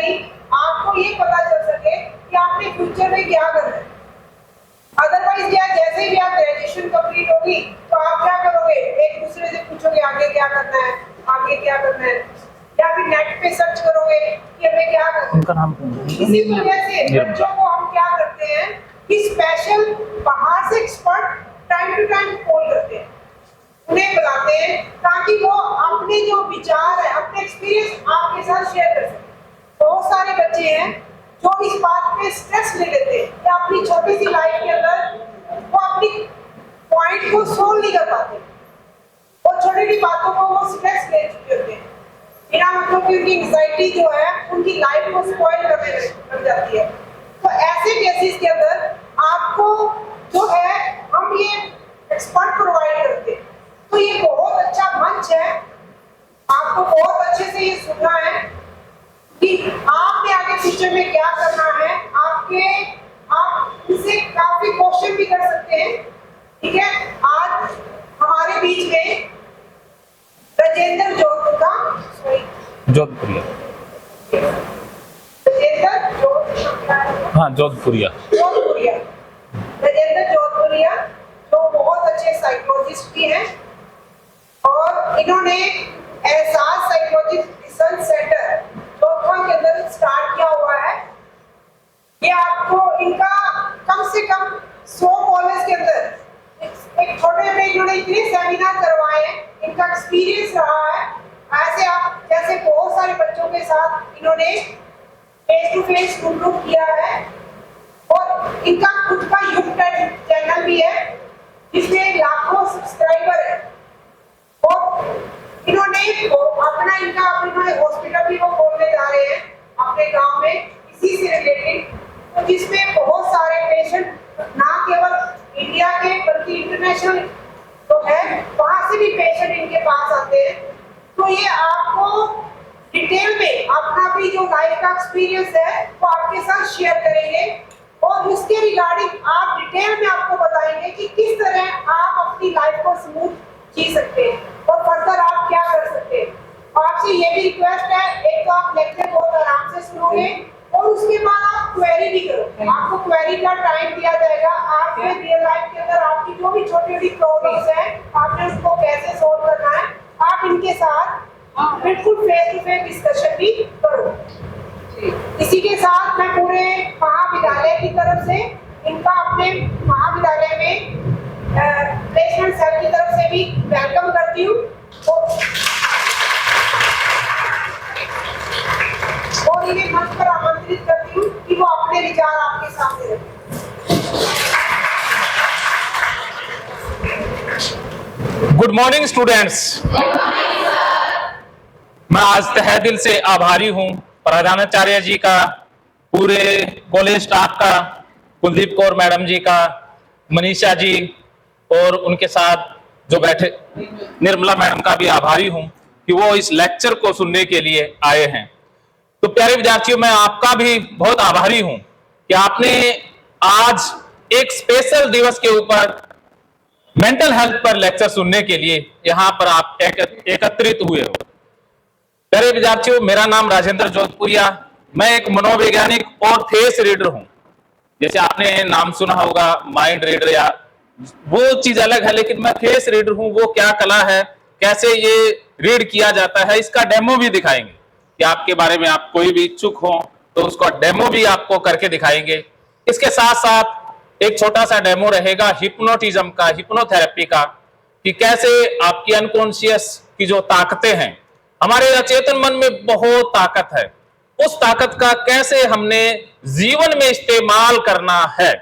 ही आपको ये पता चल सके कि आपने फ्यूचर में क्या करना है। अदरवाइज क्या, जैसे ही आप ग्रेजुएशन कंप्लीट होगी तो आप क्या करोगे, एक दूसरे से पूछोगे आगे क्या करना है, आगे क्या करना है, या फिर नेट पे सर्च करोगे कि हमें क्या करना है। उनका नाम इसी वजह से बच्चों को हम क्या करते हैं कि स्पेशल बाहर से expert time to time call करते हैं, उन्हें बुलाते हैं ताकि वो अपने जो विचार है, अपने एक्सपीरियंस आपके साथ शेयर कर सकें। बहुत सारे बच्चे हैं जो इस बात पे स्ट्रेस ले लेते हैं या अपनी छोटी सी लाइफ के अंदर वो अपनी पॉइंट को सोल्व नहीं कर पाते, और छोटी छोटी बातों को वो स्ट्रेस ले चुके होते हैं, बिना मतलब कि उनकी एंजाइटी जो है उनकी लाइफ को स्पॉइल करने लग जाती है। तो ऐसे केसेस के अंदर आपको जो है हम ये एक्सपर्ट प्रोवाइड करते हैं, तो ये बहुत अच्छा मंच है। आपको बहुत अच्छे से ये सुनना है कि आपने आगे फ्यूचर में क्या करना है। आप इससे काफी क्वेश्चन भी कर सकते हैं, ठीक है। आज हमारे बीच में राजेंद्र जोधपुरिया, राजेंद्र जोधपुरिया जो बहुत अच्छे साइकोलॉजिस्ट भी हैं, और इन्होंने एहसास साइकोलॉजी रिसर्च सेंटर जोधपुर के अंदर स्टार्ट किया हुआ है। ये आपको इनका कम से कम 100 कॉलेज के अंदर एक छोटे में इन्होंने इतने सेमिनार करवाए हैं, इनका एक्सपीरियंस रहा है। ऐसे आप जैसे बहुत सारे बच्चों के साथ इन्होंने फेस टू फेस रूबरू किया है, और इनका खुद का यूट्यूब चैनल भी है जिसमें लाखों सब्सक्राइबर है, और इन्होंने इन्होंने हॉस्पिटल भी वो खोलने जा रहे हैं अपने गांव में इसी से रिलेटेड, तो जिसमें बहुत सारे पेशेंट ना केवल इंडिया के बल्कि इंटरनेशनल तो है, वहां से भी पेशेंट इनके पास आते हैं। तो ये आपको डिटेल में अपना भी जो लाइफ का एक्सपीरियंस है वो आपके साथ शेयर करेंगे, और उसके रिगार्डिंग आप डिटेल में आपको बताएंगे कि किस तरह आप अपनी लाइफ को स्मूथ जी सकते हैं और फर्दर आप क्या कर सकते हैं। आपसे ये भी रिक्वेस्ट है, एक तो आप लेक्चर बहुत आराम से सुनोगे और उसके बाद आप क्वेरी भी करो। आपको क्वेरी का टाइम दिया जाएगा। आपके रियल लाइफ के अंदर आपकी जो भी छोटी छोटी प्रॉब्लम्स हैं आपने उसको कैसे सोल्व करना है, आप इनके साथ बिल्कुल फेस टू फेस डिस्कशन भी करो। इसी के साथ मैं पूरे महाविद्यालय की तरफ से इनका अपने महाविद्यालय में प्लेसमेंट सेल की तरफ से भी वेलकम करती हूँ, और इन्हें मंच पर आमंत्रित करती हूँ कि वो अपने विचार आपके सामने रखें। Good morning students. मैं आज तहे दिल से आभारी हूं प्रधानाचार्य जी का, पूरे कॉलेज स्टाफ का, कुलदीप कौर मैडम जी का, मनीषा जी और उनके साथ जो बैठे निर्मला मैडम का भी आभारी हूं कि वो इस लेक्चर को सुनने के लिए आए हैं। तो प्यारे विद्यार्थियों, मैं आपका भी बहुत आभारी हूं कि आपने आज एक स्पेशल दिवस के ऊपर मेंटल हेल्थ पर लेक्चर सुनने के लिए यहां पर आप एकत्रित हुए हो। प्यारे विद्यार्थियों, मेरा नाम राजेंद्र जोधपुरिया, मैं एक मनोवैज्ञानिक और फेस रीडर हूं। जैसे आपने नाम सुना होगा माइंड रीडर, या वो चीज अलग है, लेकिन मैं फेस रीडर हूं। वो क्या कला है, कैसे ये रीड किया जाता है, इसका डेमो भी दिखाएंगे कि आपके बारे में आप कोई भी इच्छुक हो तो उसका डेमो भी आपको करके दिखाएंगे। इसके साथ साथ एक छोटा सा डेमो रहेगा हिप्नोटिज्म का, हिप्नोथेरेपी का, कि कैसे आपकी अनकॉन्शियस की जो ताकतें हैं, हमारे अचेतन मन में बहुत ताकत है, उस ताकत का कैसे हमने जीवन में इस्तेमाल करना है।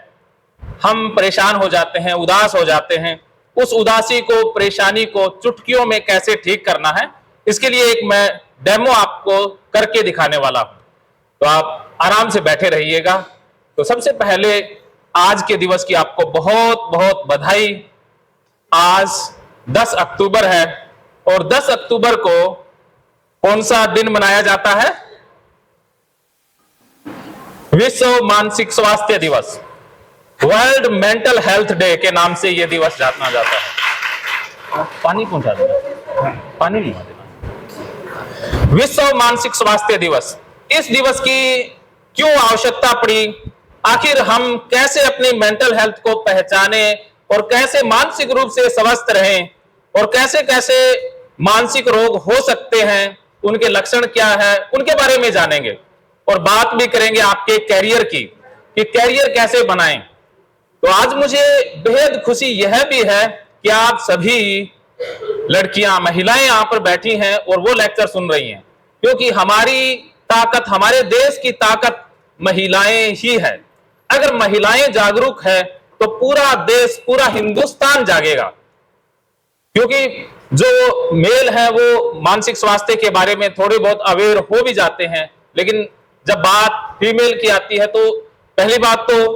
हम परेशान हो जाते हैं, उदास हो जाते हैं, उस उदासी को, परेशानी को चुटकियों में कैसे ठीक करना है, इसके लिए एक मैं डेमो आपको करके दिखाने वाला हूं। तो आप आराम से बैठे रहिएगा। तो सबसे पहले आज के दिवस की आपको बहुत बहुत बधाई। आज 10 अक्टूबर है, और 10 अक्टूबर को कौन सा दिन मनाया जाता है? विश्व मानसिक स्वास्थ्य दिवस, वर्ल्ड मेंटल हेल्थ डे के नाम से यह दिवस जाना जाता है। पानी पहुंचा देना, पानी नहीं देना। विश्व मानसिक स्वास्थ्य दिवस, इस दिवस की क्यों आवश्यकता पड़ी, आखिर हम कैसे अपनी मेंटल हेल्थ को पहचाने और कैसे मानसिक रूप से स्वस्थ रहें और कैसे कैसे मानसिक रोग हो सकते हैं, उनके लक्षण क्या है, उनके बारे में जानेंगे और बात भी करेंगे आपके कैरियर की कि कैरियर कैसे बनाएं। तो आज मुझे बेहद खुशी यह भी है कि आप सभी लड़कियां, महिलाएं यहां पर बैठी हैं और वो लेक्चर सुन रही हैं, क्योंकि हमारी ताकत, हमारे देश की ताकत महिलाएं ही है। अगर महिलाएं जागरूक है तो पूरा देश, पूरा हिंदुस्तान जागेगा, क्योंकि जो मेल है वो मानसिक स्वास्थ्य के बारे में थोड़े बहुत अवेयर हो भी जाते हैं, लेकिन जब बात फीमेल की आती है तो पहली बात तो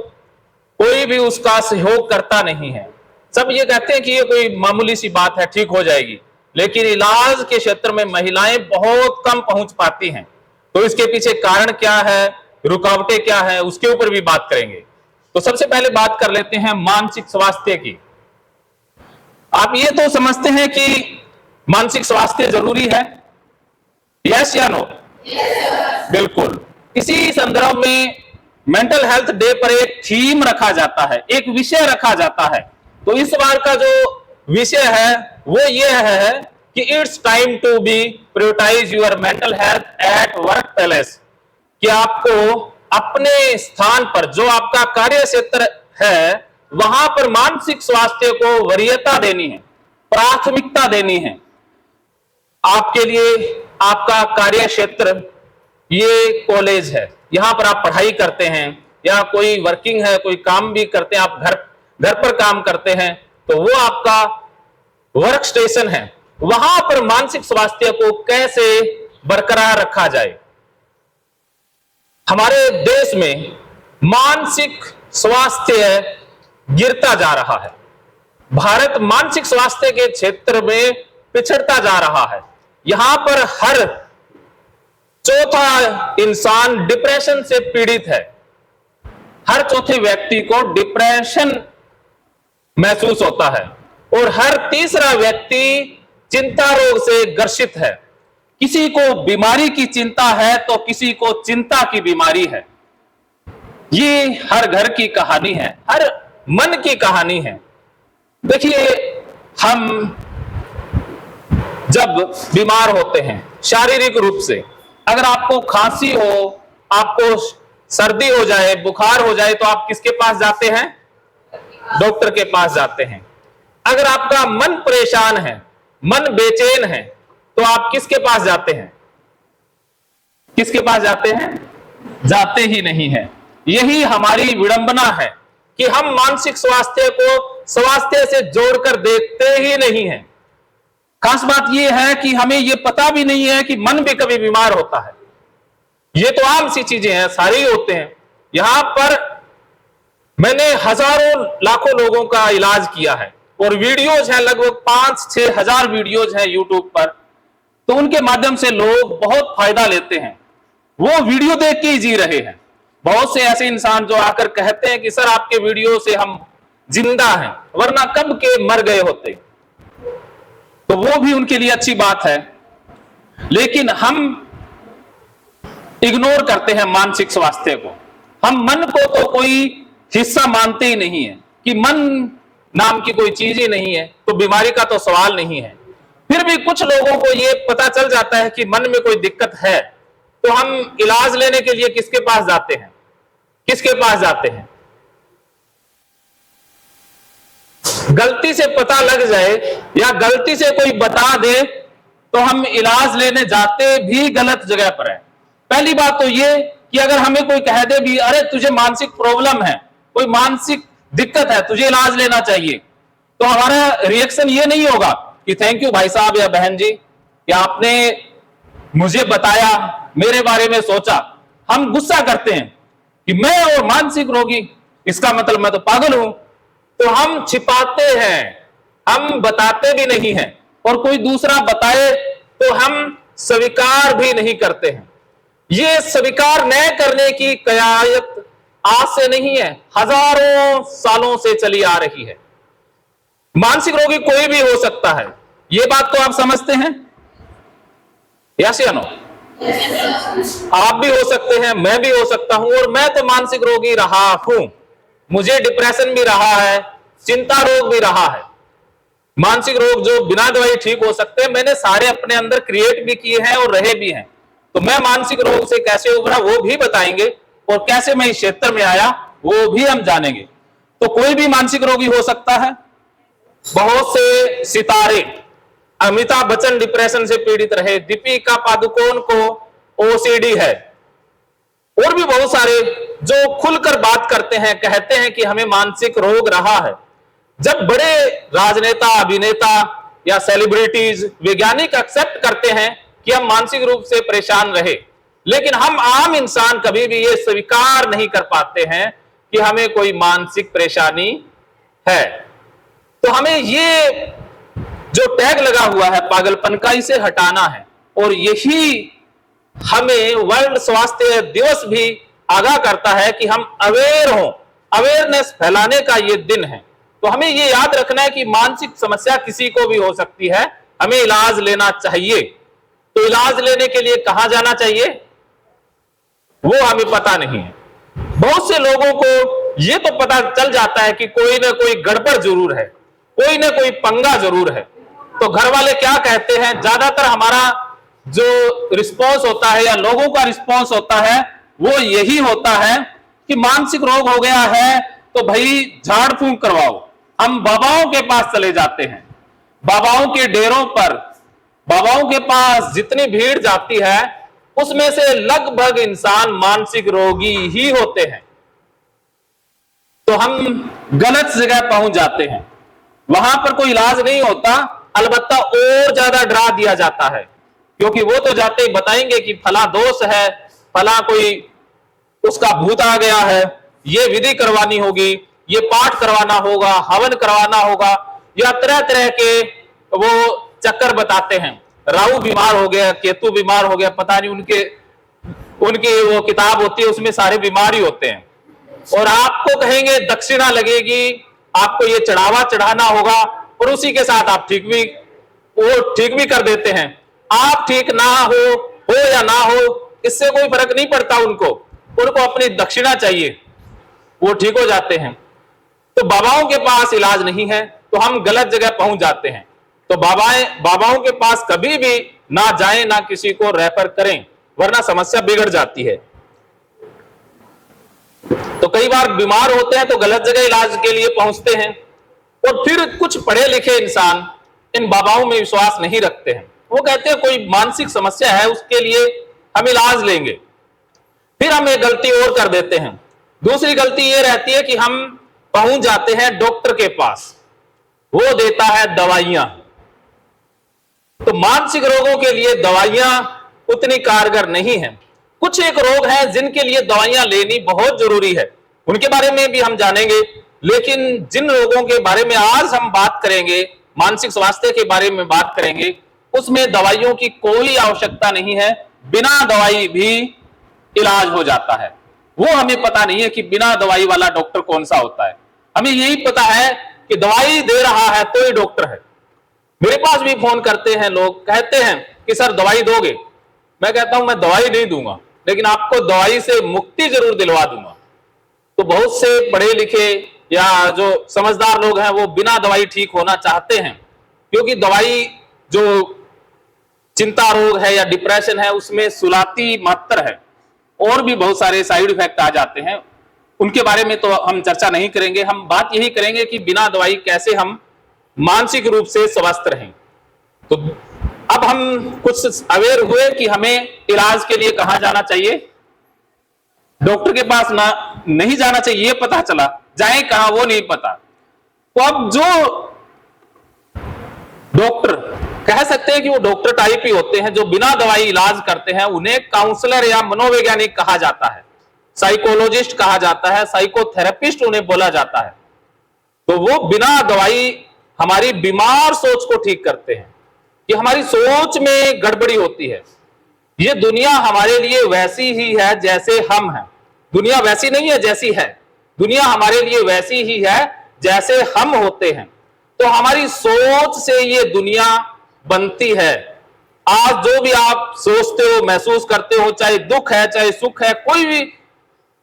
कोई भी उसका सहयोग करता नहीं है। सब ये कहते हैं कि ये कोई मामूली सी बात है, ठीक हो जाएगी, लेकिन इलाज के क्षेत्र में महिलाएं बहुत कम पहुंच पाती हैं। तो इसके पीछे कारण क्या है, रुकावटें क्या है, उसके ऊपर भी बात करेंगे। तो सबसे पहले बात कर लेते हैं मानसिक स्वास्थ्य की। आप ये तो समझते हैं कि मानसिक स्वास्थ्य जरूरी है, यस या नो? बिल्कुल। इसी संदर्भ में मेंटल हेल्थ डे पर एक थीम रखा जाता है, एक विषय रखा जाता है। तो इस बार का जो विषय है वो ये है कि it's time to be prioritise your mental health at work place, कि आपको अपने स्थान पर, जो आपका कार्य क्षेत्र है, वहां पर मानसिक स्वास्थ्य को वरीयता देनी है, प्राथमिकता देनी है। आपके लिए आपका कार्य क्षेत्र ये कॉलेज है, यहां पर आप पढ़ाई करते हैं, या कोई वर्किंग है, कोई काम भी करते हैं, आप घर पर काम करते हैं, तो वो आपका वर्क स्टेशन है। वहां पर मानसिक स्वास्थ्य को कैसे बरकरार रखा जाए। हमारे देश में मानसिक स्वास्थ्य गिरता जा रहा है। भारत मानसिक स्वास्थ्य के क्षेत्र में पिछड़ता जा रहा है। यहां पर हर चौथा इंसान डिप्रेशन से पीड़ित है। हर चौथे व्यक्ति को डिप्रेशन महसूस होता है और हर तीसरा व्यक्ति चिंता रोग से ग्रसित है। किसी को बीमारी की चिंता है तो किसी को चिंता की बीमारी है। ये हर घर की कहानी है, हर मन की कहानी है। देखिए, हम जब बीमार होते हैं शारीरिक रूप से, अगर आपको खांसी हो, आपको सर्दी हो जाए, बुखार हो जाए, तो आप किसके पास जाते हैं? डॉक्टर के पास जाते हैं। अगर आपका मन परेशान है, मन बेचैन है, तो आप किसके पास जाते हैं? किसके पास जाते हैं? जाते ही नहीं है। यही हमारी विडंबना है कि हम मानसिक स्वास्थ्य को स्वास्थ्य से जोड़कर देखते ही नहीं है। खास बात यह है कि हमें यह पता भी नहीं है कि मन भी कभी बीमार होता है। ये तो आम सी चीजें हैं, सारे ही होते हैं। यहां पर मैंने हजारों लाखों लोगों का इलाज किया है और वीडियोज हैं, लगभग 5-6 हजार वीडियोज हैं यूट्यूब पर। तो उनके माध्यम से लोग बहुत फायदा लेते हैं, वो वीडियो देख के ही जी रहे हैं। बहुत से ऐसे इंसान जो आकर कहते हैं कि सर आपके वीडियो से हम जिंदा हैं, वरना कब के मर गए होते। तो वो भी उनके लिए अच्छी बात है, लेकिन हम इग्नोर करते हैं मानसिक स्वास्थ्य को। हम मन को तो कोई हिस्सा मानते ही नहीं है कि मन नाम की कोई चीज ही नहीं है, तो बीमारी का तो सवाल नहीं है। फिर भी कुछ लोगों को यह पता चल जाता है कि मन में कोई दिक्कत है, तो हम इलाज लेने के लिए किसके पास जाते हैं? किसके पास जाते हैं? गलती से पता लग जाए या गलती से कोई बता दे तो हम इलाज लेने जाते भी गलत जगह पर है। पहली बात तो ये कि अगर हमें कोई कह दे भी, अरे तुझे मानसिक प्रॉब्लम है, कोई मानसिक दिक्कत है, तुझे इलाज लेना चाहिए, तो हमारा रिएक्शन ये नहीं होगा कि थैंक यू भाई साहब या बहन जी कि आपने मुझे बताया, मेरे बारे में सोचा। हम गुस्सा करते हैं कि मैं और मानसिक रोगी, इसका मतलब मैं तो पागल हूं। तो हम छिपाते हैं, हम बताते भी नहीं हैं, और कोई दूसरा बताए तो हम स्वीकार भी नहीं करते हैं। ये स्वीकार न करने की कयायत आज से नहीं है, हजारों सालों से चली आ रही है। मानसिक रोगी कोई भी हो सकता है, ये बात तो आप समझते हैं, यस या नो? आप भी हो सकते हैं, मैं भी हो सकता हूं, और मैं तो मानसिक रोगी रहा हूं। मुझे डिप्रेशन भी रहा है, चिंता रोग भी रहा है। मानसिक रोग जो बिना दवाई ठीक हो सकते हैं, मैंने सारे अपने अंदर क्रिएट भी किए हैं और रहे भी हैं। तो मैं मानसिक रोग से कैसे उभरा वो भी बताएंगे, और कैसे मैं इस क्षेत्र में आया वो भी हम जानेंगे। तो कोई भी मानसिक रोगी हो सकता है। बहुत से सितारे, अमिताभ बच्चन डिप्रेशन से पीड़ित रहे, दीपिका पादुकोण को ओसीडी है, और भी बहुत सारे जो खुलकर बात करते हैं, कहते हैं कि हमें मानसिक रोग रहा है। जब बड़े राजनेता, अभिनेता या सेलिब्रिटीज, वैज्ञानिक एक्सेप्ट करते हैं कि हम मानसिक रूप से परेशान रहे, लेकिन हम आम इंसान कभी भी ये स्वीकार नहीं कर पाते हैं कि हमें कोई मानसिक परेशानी है। तो हमें ये जो टैग लगा हुआ है पागलपन का, इसे हटाना है। और यही हमें वर्ल्ड स्वास्थ्य दिवस भी आगाह करता है कि हम अवेयर हों, अवेयरनेस फैलाने का ये दिन है। तो हमें ये याद रखना है कि मानसिक समस्या किसी को भी हो सकती है, हमें इलाज लेना चाहिए। तो इलाज लेने के लिए कहां जाना चाहिए वो हमें पता नहीं है। बहुत से लोगों को ये तो पता चल जाता है कि कोई ना कोई गड़बड़ जरूर है, कोई ना कोई पंगा जरूर है। तो घर वाले क्या कहते हैं, ज्यादातर हमारा जो रिस्पॉन्स होता है या लोगों का रिस्पॉन्स होता है वो यही होता है कि मानसिक रोग हो गया है तो भाई झाड़ फूंक करवाओ। हम बाबाओं के पास चले जाते हैं, बाबाओं के डेरों पर, बाबाओं के पास जितनी भीड़ जाती है उसमें से लगभग इंसान मानसिक रोगी ही होते हैं। तो हम गलत जगह पहुंच जाते हैं, वहां पर कोई इलाज नहीं होता, अलबत्ता और ज्यादा डरा दिया जाता है। क्योंकि वो तो जाते ही बताएंगे कि फला दोष है, फला कोई उसका भूत आ गया है, ये विधि करवानी होगी, ये पाठ करवाना होगा, हवन करवाना होगा, या तरह तरह के वो चक्कर बताते हैं। राहु बीमार हो गया, केतु बीमार हो गया, पता नहीं उनकी वो किताब होती है उसमें सारे बीमार ही होते हैं। और आपको कहेंगे दक्षिणा लगेगी, आपको ये चढ़ावा चढ़ाना होगा, और उसी के साथ आप ठीक भी कर देते हैं। आप ठीक ना हो या ना हो, इससे कोई फर्क नहीं पड़ता उनको अपनी दक्षिणा चाहिए, वो ठीक हो जाते हैं। तो बाबाओं के पास इलाज नहीं है तो हम गलत जगह पहुंच जाते हैं। तो बाबाओं के पास कभी भी ना जाएं, ना किसी को रेफर करें, वरना समस्या बिगड़ जाती है। तो कई बार बीमार होते हैं तो गलत जगह इलाज के लिए पहुंचते हैं, और फिर कुछ पढ़े लिखे इंसान इन बाबाओं में विश्वास नहीं रखते हैं। वो कहते हैं कोई मानसिक समस्या है, उसके लिए हम इलाज लेंगे। फिर हम एक गलती और कर देते हैं। दूसरी गलती ये रहती है कि हम पहुंच जाते हैं डॉक्टर के पास, वो देता है दवाइयां। तो मानसिक रोगों के लिए दवाइयां उतनी कारगर नहीं है। कुछ एक रोग हैं जिनके लिए दवाइयां लेनी बहुत जरूरी है, उनके बारे में भी हम जानेंगे। लेकिन जिन रोगों के बारे में आज हम बात करेंगे, मानसिक स्वास्थ्य के बारे में बात करेंगे, उसमें दवाइयों की कोई आवश्यकता नहीं है, बिना दवाई भी इलाज हो जाता है। वो हमें पता नहीं है कि बिना दवाई वाला डॉक्टर कौन सा होता है। हमें यही पता है कि दवाई दे रहा है तो ही डॉक्टर है। मेरे पास भी फोन करते हैं लोग, कहते हैं कि सर दवाई दोगे। मैं कहता हूं मैं दवाई नहीं दूंगा, लेकिन आपको दवाई से मुक्ति जरूर दिलवा दूंगा। तो बहुत से पढ़े लिखे या जो समझदार लोग हैं वो बिना दवाई ठीक होना चाहते हैं, क्योंकि दवाई जो चिंता रोग है या डिप्रेशन है उसमें सुलाती मात्रा है, और भी बहुत सारे साइड इफेक्ट आ जाते हैं। उनके बारे में तो हम चर्चा नहीं करेंगे। हम बात यही करेंगे कि बिना दवाई कैसे हम मानसिक रूप से स्वस्थ रहें। तो अब हम कुछ अवेयर हुए कि हमें इलाज के लिए कहां जाना चाहिए। डॉक्टर के पास ना नहीं जाना चाहिए, ये पता चला, जाए कहां वो नहीं पता। तो अब जो डॉक्टर कह सकते हैं कि वो डॉक्टर टाइप ही होते हैं, जो बिना दवाई इलाज करते हैं, उन्हें काउंसलर या मनोवैज्ञानिक कहा जाता है, साइकोलॉजिस्ट कहा जाता है, साइकोथेरेपिस्ट उन्हें बोला जाता है। तो वो बिना दवाई हमारी बीमार सोच को ठीक करते हैं कि हमारी सोच में गड़बड़ी होती है। ये दुनिया हमारे लिए वैसी ही है जैसे हम हैं, दुनिया वैसी नहीं है जैसी है, दुनिया हमारे लिए वैसी ही है जैसे हम होते हैं। तो हमारी सोच से ये दुनिया बनती है। आज जो भी आप सोचते हो, महसूस करते हो, चाहे दुख है चाहे सुख है, कोई भी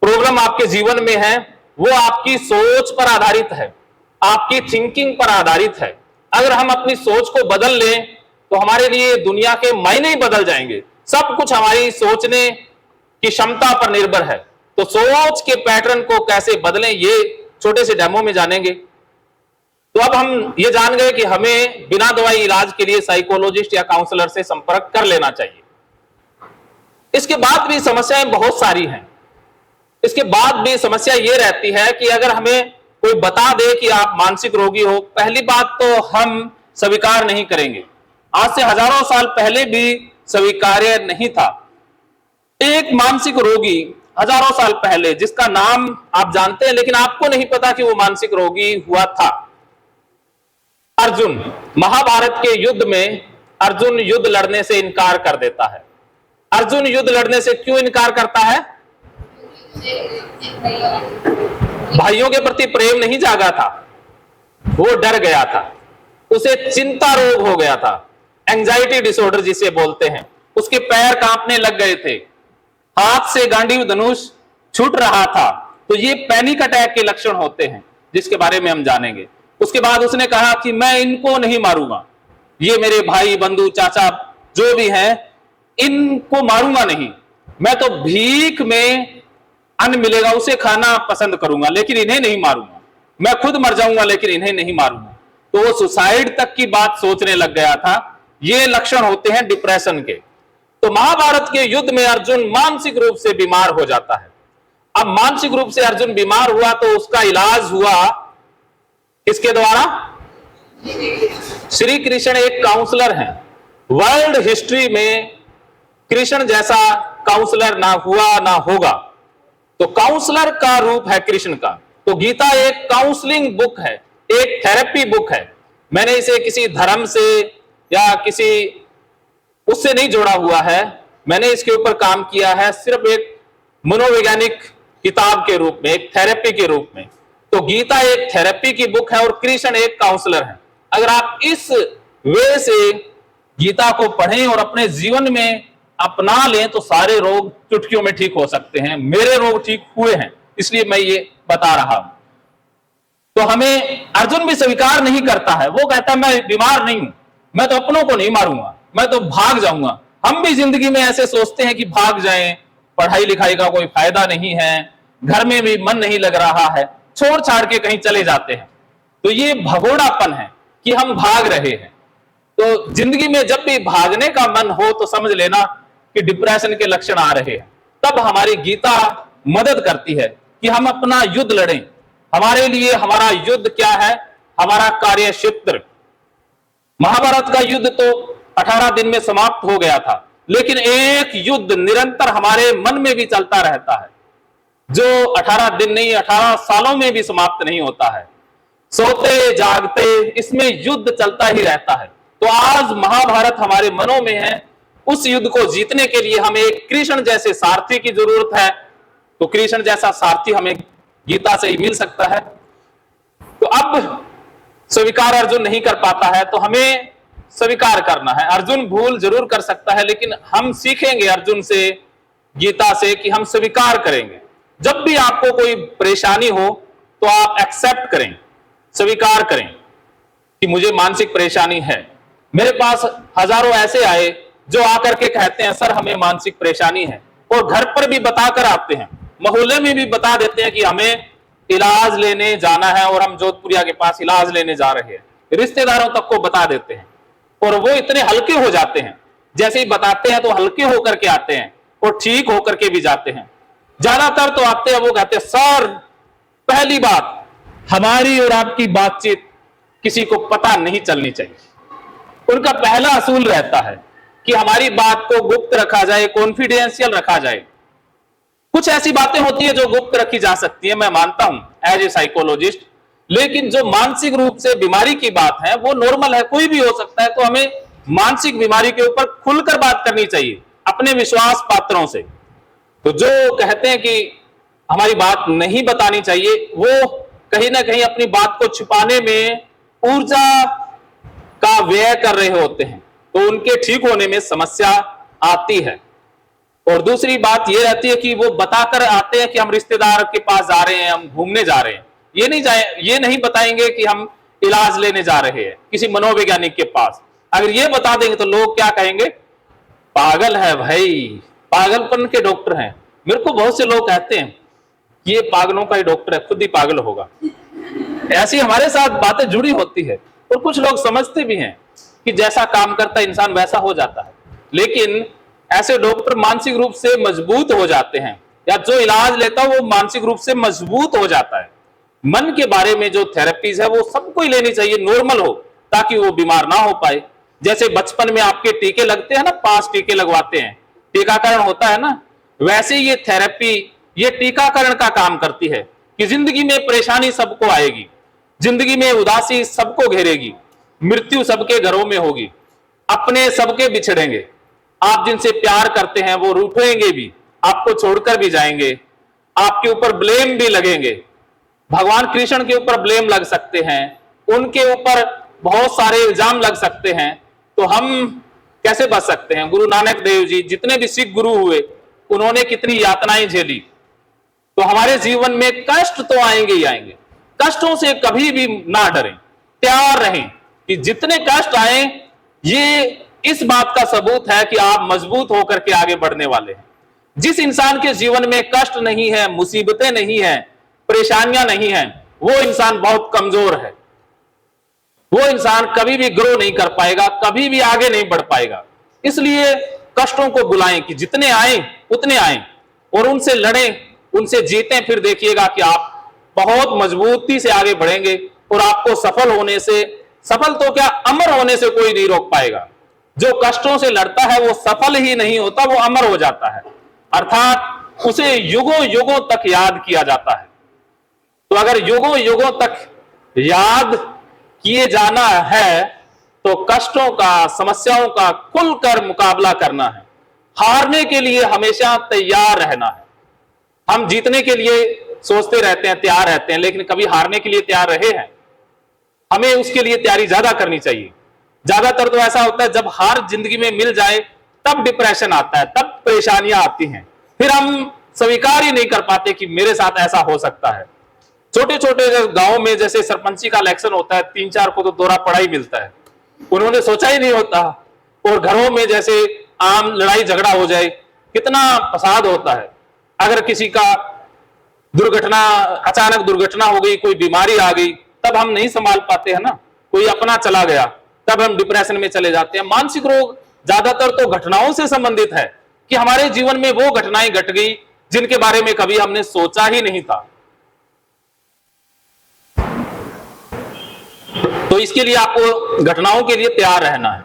प्रॉब्लम आपके जीवन में है, वो आपकी सोच पर आधारित है, आपकी थिंकिंग पर आधारित है। अगर हम अपनी सोच को बदल लें तो हमारे लिए दुनिया के मायने ही बदल जाएंगे। सब कुछ हमारी सोचने की क्षमता पर निर्भर है। तो सोच के पैटर्न को कैसे बदलें, ये छोटे से डेमो में जानेंगे। तो अब हम ये जान गए कि हमें बिना दवाई इलाज के लिए साइकोलॉजिस्ट या काउंसलर से संपर्क कर लेना चाहिए। इसके बाद भी समस्याएं बहुत सारी हैं। इसके बाद भी समस्या ये रहती है कि अगर हमें कोई बता दे कि आप मानसिक रोगी हो, पहली बात तो हम स्वीकार नहीं करेंगे। आज से हजारों साल पहले भी स्वीकार्य नहीं था। एक मानसिक रोगी हजारों साल पहले, जिसका नाम आप जानते हैं लेकिन आपको नहीं पता कि वो मानसिक रोगी हुआ था, अर्जुन। महाभारत के युद्ध में अर्जुन युद्ध लड़ने से इनकार कर देता है। अर्जुन युद्ध लड़ने से क्यों इनकार करता है? भाइयों के प्रति प्रेम नहीं जागा था, वो डर गया था, उसे चिंता रोग हो गया था, एंजाइटी डिसऑर्डर जिसे बोलते हैं। उसके पैर कांपने लग गए थे, हाथ से गांडीव धनुष छूट रहा था। तो ये पैनिक अटैक के लक्षण होते हैं, जिसके बारे में हम जानेंगे। उसके बाद उसने कहा कि मैं इनको नहीं मारूंगा, ये मेरे भाई बंधु चाचा जो भी हैं, इनको मारूंगा नहीं। मैं तो भीख में अन्न मिलेगा उसे खाना पसंद करूंगा, लेकिन इन्हें नहीं मारूंगा। मैं खुद मर जाऊंगा लेकिन इन्हें नहीं मारूंगा। तो वो सुसाइड तक की बात सोचने लग गया था। ये लक्षण होते हैं डिप्रेशन के। तो महाभारत के युद्ध में अर्जुन मानसिक रूप से बीमार हो जाता है। अब मानसिक रूप से अर्जुन बीमार हुआ तो उसका इलाज हुआ किसके द्वारा? श्री कृष्ण एक काउंसलर हैं। वर्ल्ड हिस्ट्री में कृष्ण जैसा काउंसलर ना हुआ ना होगा। तो काउंसलर का रूप है कृष्ण का। तो गीता एक काउंसलिंग बुक है, एक थेरेपी बुक है। मैंने इसे किसी धर्म से या किसी उससे नहीं जोड़ा हुआ है, मैंने इसके ऊपर काम किया है सिर्फ एक मनोवैज्ञानिक किताब के रूप में, एक थेरेपी के रूप में। तो गीता एक थेरेपी की बुक है और कृष्ण एक काउंसलर है। अगर आप इस वे से गीता को पढ़ें और अपने जीवन में अपना लें तो सारे रोग चुटकियों में ठीक हो सकते हैं। मेरे रोग ठीक हुए हैं, इसलिए मैं ये बता रहा हूं। तो हमें अर्जुन भी स्वीकार नहीं करता है। वो कहता है मैं बीमार नहीं हूं, मैं तो अपनों को नहीं मारूंगा, मैं तो भाग जाऊंगा। हम भी जिंदगी में ऐसे सोचते हैं कि भाग जाएं, पढ़ाई लिखाई का कोई फायदा नहीं है, घर में भी मन नहीं लग रहा है, छोड़ छाड़ के कहीं चले जाते हैं। तो ये भगोड़ापन है कि हम भाग रहे हैं। तो जिंदगी में जब भी भागने का मन हो तो समझ लेना कि डिप्रेशन के लक्षण आ रहे हैं। तब हमारी गीता मदद करती है कि हम अपना युद्ध लड़ें। हमारे लिए हमारा युद्ध क्या है? हमारा कार्य क्षेत्र। महाभारत का युद्ध तो 18 दिन में समाप्त हो गया था, लेकिन एक युद्ध निरंतर हमारे मन में भी चलता रहता है, जो 18 दिन नहीं 18 सालों में भी समाप्त नहीं होता है। सोते जागते इसमें युद्ध चलता ही रहता है। तो आज महाभारत हमारे मनों में है। उस युद्ध को जीतने के लिए हमें एक कृष्ण जैसे सारथी की जरूरत है। तो कृष्ण जैसा सारथी हमें गीता से ही मिल सकता है। तो अब स्वीकार अर्जुन नहीं कर पाता है तो हमें स्वीकार करना है। अर्जुन भूल जरूर कर सकता है, लेकिन हम सीखेंगे अर्जुन से, गीता से, कि हम स्वीकार करेंगे। जब भी आपको कोई परेशानी हो तो आप एक्सेप्ट करें, स्वीकार करें कि मुझे मानसिक परेशानी है। मेरे पास हजारों ऐसे आए जो आकर के कहते हैं सर हमें मानसिक परेशानी है, और घर पर भी बताकर आते हैं, मोहल्ले में भी बता देते हैं कि हमें इलाज लेने जाना है और हम जोधपुरिया के पास इलाज लेने जा रहे हैं। रिश्तेदारों तक को बता देते हैं और वो इतने हल्के हो जाते हैं, जैसे ही बताते हैं तो हल्के होकर के आते हैं और ठीक होकर के भी जाते हैं। ज्यादातर तो आते हैं, वो कहते हैं सर पहली बात हमारी और आपकी बातचीत किसी को पता नहीं चलनी चाहिए। उनका पहला असूल रहता है कि हमारी बात को गुप्त रखा जाए, कॉन्फिडेंशियल रखा जाए। कुछ ऐसी बातें होती है जो गुप्त रखी जा सकती है, मैं मानता हूं एज ए साइकोलॉजिस्ट, लेकिन जो मानसिक रूप से बीमारी की बात है वो नॉर्मल है, कोई भी हो सकता है। तो हमें मानसिक बीमारी के ऊपर खुलकर बात करनी चाहिए अपने विश्वास पात्रों से। तो जो कहते हैं कि हमारी बात नहीं बतानी चाहिए, वो कहीं ना कहीं अपनी बात को छुपाने में ऊर्जा का व्यय कर रहे होते हैं। तो उनके ठीक होने में समस्या आती है। और दूसरी बात यह रहती है कि वो बताकर आते हैं कि हम रिश्तेदार के पास जा रहे हैं, हम घूमने जा रहे हैं, ये नहीं बताएंगे कि हम इलाज लेने जा रहे हैं किसी मनोवैज्ञानिक के पास। अगर ये बता देंगे तो लोग क्या कहेंगे, पागल है भाई, पागलपन के डॉक्टर हैं। मेरे को बहुत से लोग कहते हैं ये पागलों का ही डॉक्टर है, खुद ही पागल होगा। ऐसी हमारे साथ बातें जुड़ी होती है और कुछ लोग समझते भी हैं कि जैसा काम करता है इंसान वैसा हो जाता है, लेकिन ऐसे डॉक्टर मानसिक रूप से मजबूत हो जाते हैं, या जो इलाज लेता है वो मानसिक रूप से मजबूत हो जाता है। मन के बारे में जो थेरेपीज है वो सबको ही लेनी चाहिए, नॉर्मल हो, ताकि वो बीमार ना हो पाए। जैसे बचपन में आपके टीके लगते हैं ना, 5 टीके लगवाते हैं, टीकाकरण होता है ना, वैसे ये थेरेपी, ये टीकाकरण का काम करती है कि जिंदगी में परेशानी सबको आएगी, जिंदगी में उदासी सबको घेरेगी, मृत्यु सबके घरों में होगी, अपने सबके बिछड़ेंगे, आप जिनसे प्यार करते हैं वो रूठेंगे भी, आपको छोड़कर भी जाएंगे, आपके ऊपर ब्लेम भी लगेंगे, भगवान कृष्ण के ऊपर ब्लेम लग सकते हैं, उनके ऊपर बहुत सारे इल्जाम लग सकते हैं। तो हम कैसे बच सकते हैं? गुरु नानक देव जी, जितने भी सिख गुरु हुए, उन्होंने कितनी यातनाएं झेली। तो हमारे जीवन में कष्ट तो आएंगे ही आएंगे, कष्टों से कभी भी ना डरें, तैयार रहें कि जितने कष्ट आए, ये इस बात का सबूत है कि आप मजबूत होकर के आगे बढ़ने वाले हैं। जिस इंसान के जीवन में कष्ट नहीं है, मुसीबतें नहीं है, परेशानियां नहीं है, वो इंसान बहुत कमजोर है, वो इंसान कभी भी ग्रो नहीं कर पाएगा, कभी भी आगे नहीं बढ़ पाएगा। इसलिए कष्टों को बुलाएं कि जितने आए उतने आए और उनसे लड़ें, उनसे जीतें, फिर देखिएगा कि आप बहुत मजबूती से आगे बढ़ेंगे और आपको सफल होने से, सफल तो क्या, अमर होने से कोई नहीं रोक पाएगा। जो कष्टों से लड़ता है वो सफल ही नहीं होता, वो अमर हो जाता है, अर्थात उसे युगों युगों तक याद किया जाता है। तो अगर युगों युगों तक याद किए जाना है तो कष्टों का, समस्याओं का खुलकर मुकाबला करना है। हारने के लिए हमेशा तैयार रहना है। हम जीतने के लिए सोचते रहते हैं, तैयार रहते हैं, लेकिन कभी हारने के लिए तैयार रहे हैं? हमें उसके लिए तैयारी ज्यादा करनी चाहिए। ज्यादातर तो ऐसा होता है जब हार जिंदगी में मिल जाए तब डिप्रेशन आता है, तब परेशानियां आती हैं, फिर हम स्वीकार ही नहीं कर पाते कि मेरे साथ ऐसा हो सकता है। छोटे छोटे गांव में जैसे सरपंची का इलेक्शन होता है, 3-4 को तो दौरा पड़ा ही मिलता है, उन्होंने सोचा ही नहीं होता। और घरों में जैसे आम लड़ाई झगड़ा हो जाए, कितना फसाद होता है। अगर किसी का दुर्घटना, अचानक दुर्घटना हो गई, कोई बीमारी आ गई, तब हम नहीं संभाल पाते हैं ना, कोई अपना चला गया, तब हम डिप्रेशन में चले जाते हैं। मानसिक रोग ज्यादातर तो घटनाओं से संबंधित है कि हमारे जीवन में वो घटनाएं घट गई जिनके बारे में कभी हमने सोचा ही नहीं था। तो इसके लिए आपको घटनाओं के लिए तैयार रहना है।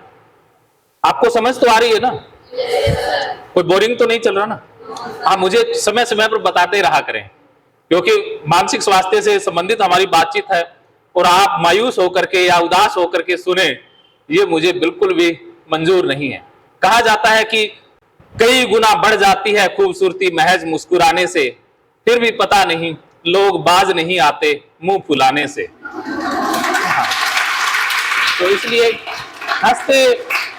आपको समझ तो आ रही है ना? कोई बोरिंग तो नहीं चल रहा ना? आप मुझे समय समय पर बताते रहा करें, क्योंकि मानसिक स्वास्थ्य से संबंधित हमारी बातचीत है, और आप मायूस होकर के या उदास होकर के सुने, ये मुझे बिल्कुल भी मंजूर नहीं है। कहा जाता है कि कई गुना बढ़ जाती है खूबसूरती महज मुस्कुराने से, फिर भी पता नहीं लोग बाज नहीं आते मुंह फुलाने से। तो इसलिए हंसते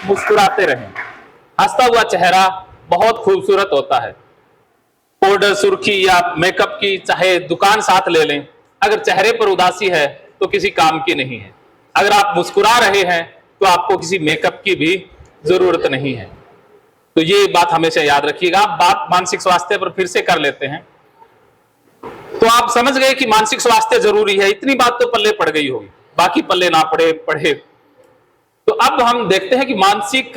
मुस्कुराते रहें। हंसता हुआ चेहरा बहुत खूबसूरत होता है। पाउडर, सुर्खी या मेकअप की चाहे दुकान साथ ले लें, अगर चेहरे पर उदासी है तो किसी काम की नहीं है। अगर आप मुस्कुरा रहे हैं तो आपको किसी मेकअप की भी जरूरत नहीं है। तो ये बात हमेशा याद रखिएगा। आप बात मानसिक स्वास्थ्य पर फिर से कर लेते हैं। तो आप समझ गए कि मानसिक स्वास्थ्य जरूरी है, इतनी बात तो पल्ले पड़ गई होगी, बाकी पल्ले ना पड़े। तो अब हम देखते हैं कि मानसिक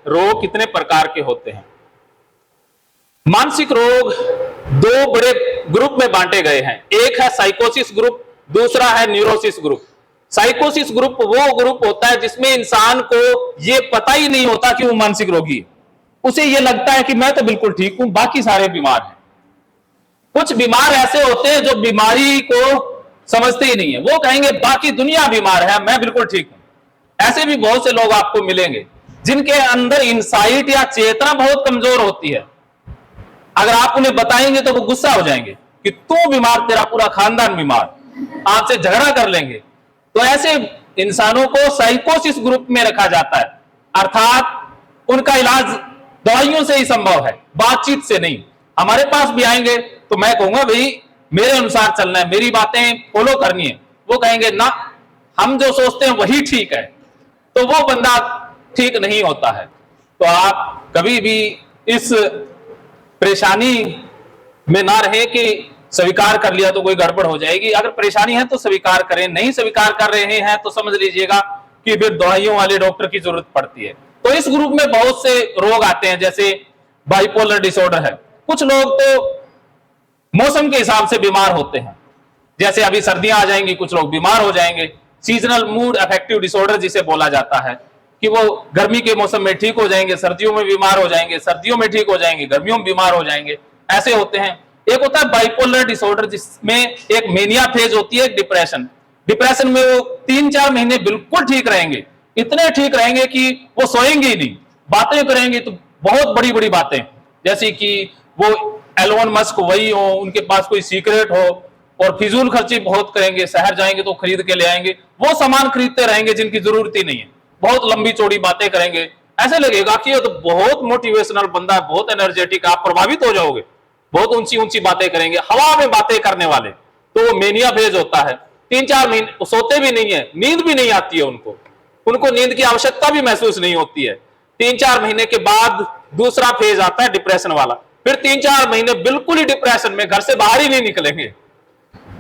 रोग कितने प्रकार के होते हैं। मानसिक रोग 2 बड़े ग्रुप में बांटे गए हैं। एक है साइकोसिस ग्रुप, दूसरा है न्यूरोसिस ग्रुप। साइकोसिस ग्रुप वो ग्रुप होता है जिसमें इंसान को ये पता ही नहीं होता कि वो मानसिक रोगी है। उसे ये लगता है कि मैं तो बिल्कुल ठीक हूं, बाकी सारे बीमार हैं। कुछ बीमार ऐसे होते हैं जो बीमारी को समझते ही नहीं है, वो कहेंगे बाकी दुनिया बीमार है, मैं बिल्कुल ठीक हूं। ऐसे भी बहुत से लोग आपको मिलेंगे जिनके अंदर इंसाइट या चेतना बहुत कमजोर होती है। अगर आप उन्हें बताएंगे तो वो गुस्सा हो जाएंगे कि तू बीमार, तेरा पूरा खानदान बीमार, आपसे झगड़ा कर लेंगे। तो ऐसे इंसानों को साइकोसिस ग्रुप में रखा जाता है। अर्थात उनका इलाज दवाइयों से ही संभव है, बातचीत से नहीं। हमारे पास भी आएंगे तो मैं कहूंगा भाई मेरे अनुसार चलना है, मेरी बातें फॉलो करनी है। वो कहेंगे ना हम जो सोचते हैं वही ठीक है, तो वो बंदा ठीक नहीं होता है। तो आप कभी भी इस परेशानी में ना रहे कि स्वीकार कर लिया तो कोई गड़बड़ हो जाएगी। अगर परेशानी है तो स्वीकार करें, नहीं स्वीकार कर रहे हैं तो समझ लीजिएगा कि फिर दवाइयों वाले डॉक्टर की जरूरत पड़ती है। तो इस ग्रुप में बहुत से रोग आते हैं, जैसे बाइपोलर डिसऑर्डर है। कुछ लोग तो मौसम के हिसाब से बीमार होते हैं, जैसे अभी सर्दियां आ जाएंगी कुछ लोग बीमार हो जाएंगे। सीजनल मूड अफेक्टिव डिसऑर्डर जिसे बोला जाता है कि वो गर्मी के मौसम में ठीक हो जाएंगे, सर्दियों में बीमार हो जाएंगे, सर्दियों में ठीक हो जाएंगे, गर्मियों में बीमार हो जाएंगे, ऐसे होते हैं। एक होता है बाइपोलर डिसऑर्डर जिसमें एक मेनिया फेज होती है, डिप्रेशन। डिप्रेशन में वो 3-4 महीने बिल्कुल ठीक रहेंगे, इतने ठीक रहेंगे कि वो सोएंगे ही नहीं, बातें करेंगे तो बहुत बड़ी बड़ी बातें, जैसे कि वो एलोन मस्क वही हो, उनके पास कोई सीक्रेट हो, और फिजूल खर्ची बहुत करेंगे, शहर जाएंगे तो खरीद के ले आएंगे, वो सामान खरीदते रहेंगे जिनकी जरूरत ही नहीं है, बहुत लंबी चौड़ी बातें करेंगे। ऐसे लगेगा कि ये तो बहुत मोटिवेशनल बंदा है, बहुत एनर्जेटिक, आप प्रभावित हो जाओगे। बहुत ऊंची ऊंची बातें करेंगे, हवा में बातें करने वाले, तो वो मेनिया फेज होता है। 3-4 महीने सोते भी नहीं है, नींद भी नहीं आती है उनको नींद की आवश्यकता भी महसूस नहीं होती है। 3-4 महीने के बाद दूसरा फेज आता है डिप्रेशन वाला, फिर 3-4 महीने बिल्कुल ही डिप्रेशन में, घर से बाहर ही नहीं निकलेंगे,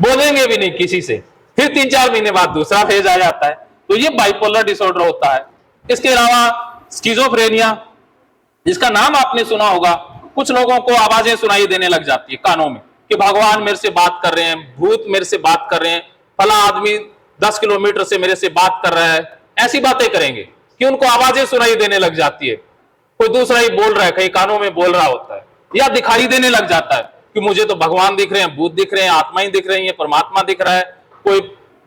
बोलेंगे भी नहीं किसी से। फिर 3-4 महीने बाद दूसरा फेज आ जाता है। तो ये बाइपोलर डिसऑर्डर होता है। इसके अलावा स्किज़ोफ्रेनिया, जिसका नाम आपने सुना होगा, कुछ लोगों को आवाजें सुनाई देने लग जाती है कानों में कि भगवान मेरे से बात कर रहे हैं, भूत मेरे से बात कर रहे हैं, फला आदमी 10 किलोमीटर से मेरे से बात कर रहा है, ऐसी बातें करेंगे कि उनको आवाजें सुनाई देने लग जाती है। कोई दूसरा ही बोल रहा है, कहीं कानों में बोल रहा होता है, या दिखाई देने लग जाता है कि मुझे तो भगवान दिख रहे हैं, भूत दिख रहे हैं, आत्माएं दिख रही हैं, परमात्मा दिख रहा है, कोई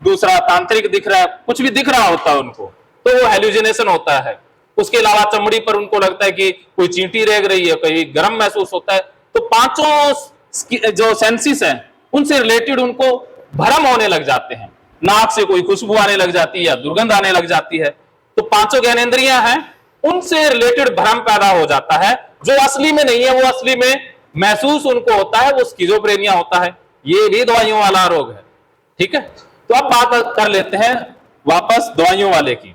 दूसरा तांत्रिक दिख रहा है, कुछ भी दिख रहा होता है उनको, तो वो हेलुसिनेशन होता है। उसके अलावा चमड़ी पर उनको लगता है कि कोई चींटी रेंग रही है, कहीं गर्म महसूस होता है। तो पांचों जो सेंसिस हैं उनसे रिलेटेड उनको भ्रम होने लग जाते हैं, नाक से कोई खुशबू आने लग जाती है या दुर्गंध आने लग जाती है। तो पांचों ज्ञानेंद्रियां हैं, उनसे रिलेटेड भ्रम पैदा हो जाता है, जो असली में नहीं है, वो असली में महसूस उनको होता है, वो स्किज़ोफ्रेनिया होता है। ये भी दवाइयों वाला रोग है, ठीक है। तो अब बात कर लेते हैं वापस दवाइयों वाले की।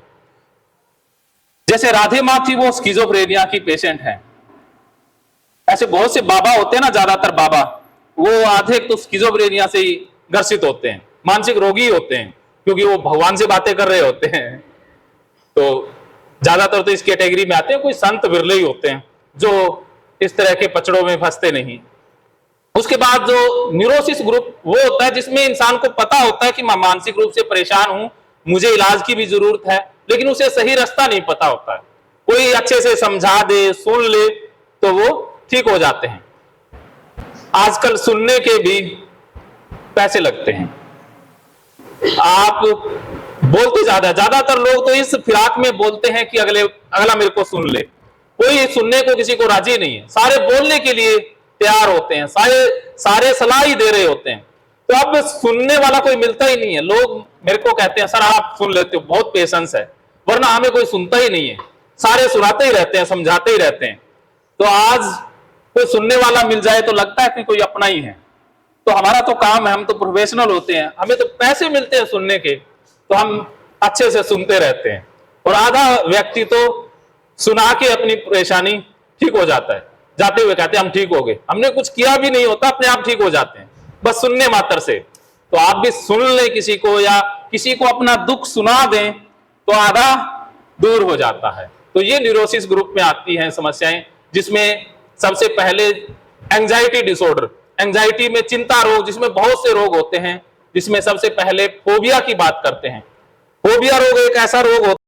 जैसे राधे माँ थी, वो स्किज़ोफ्रेनिया की पेशेंट है। ऐसे बहुत से बाबा होते हैं ना, ज्यादातर बाबा वो आधे तो स्किज़ोफ्रेनिया से ही ग्रसित होते हैं, मानसिक रोगी होते हैं, क्योंकि वो भगवान से बातें कर रहे होते हैं। तो ज्यादातर तो इस कैटेगरी में आते हैं, कोई संत विरले ही होते हैं जो इस तरह के पचड़ों में फंसते नहीं। उसके बाद जो न्यूरोसिस ग्रुप वो होता है जिसमें इंसान को पता होता है कि मैं मानसिक रूप से परेशान हूं, मुझे इलाज की भी जरूरत है, लेकिन उसे सही रास्ता नहीं पता होता है। कोई अच्छे से समझा दे, सुन ले तो वो ठीक हो जाते हैं। आजकल सुनने के भी पैसे लगते हैं, आप बोलते ज्यादातर लोग तो इस फिराक में बोलते हैं कि अगला मेरे को सुन ले। कोई सुनने को किसी को राजी नहीं है, सारे बोलने के लिए तैयार होते हैं, सारे सलाह ही दे रहे होते हैं। तो अब सुनने वाला कोई मिलता ही नहीं है। लोग मेरे को कहते हैं सर आप सुन लेते हो, बहुत पेशेंस है, वरना हमें कोई सुनता ही नहीं है, सारे सुनाते ही रहते हैं, समझाते ही रहते हैं। तो आज कोई सुनने वाला मिल जाए तो लगता है कि कोई अपना ही है। तो हमारा तो काम है, हम तो प्रोफेशनल होते हैं, हमें तो पैसे मिलते हैं सुनने के, तो हम अच्छे से सुनते रहते हैं। और आधा व्यक्ति तो सुना के अपनी परेशानी ठीक हो जाता है, जाते हुए कहते हैं हम ठीक हो गए, हमने कुछ किया भी नहीं होता, अपने आप ठीक हो जाते हैं बस सुनने मात्र से। तो आप भी सुन लें किसी को, या किसी को अपना दुख सुना दें तो आधा दूर हो जाता है। तो ये न्यूरोसिस ग्रुप में आती हैं समस्याएं, जिसमें सबसे पहले एंजाइटी डिसऑर्डर, एंजाइटी में चिंता रोग, जिसमें बहुत से रोग होते हैं, जिसमें सबसे पहले फोबिया की बात करते हैं। फोबिया रोग एक ऐसा रोग होता है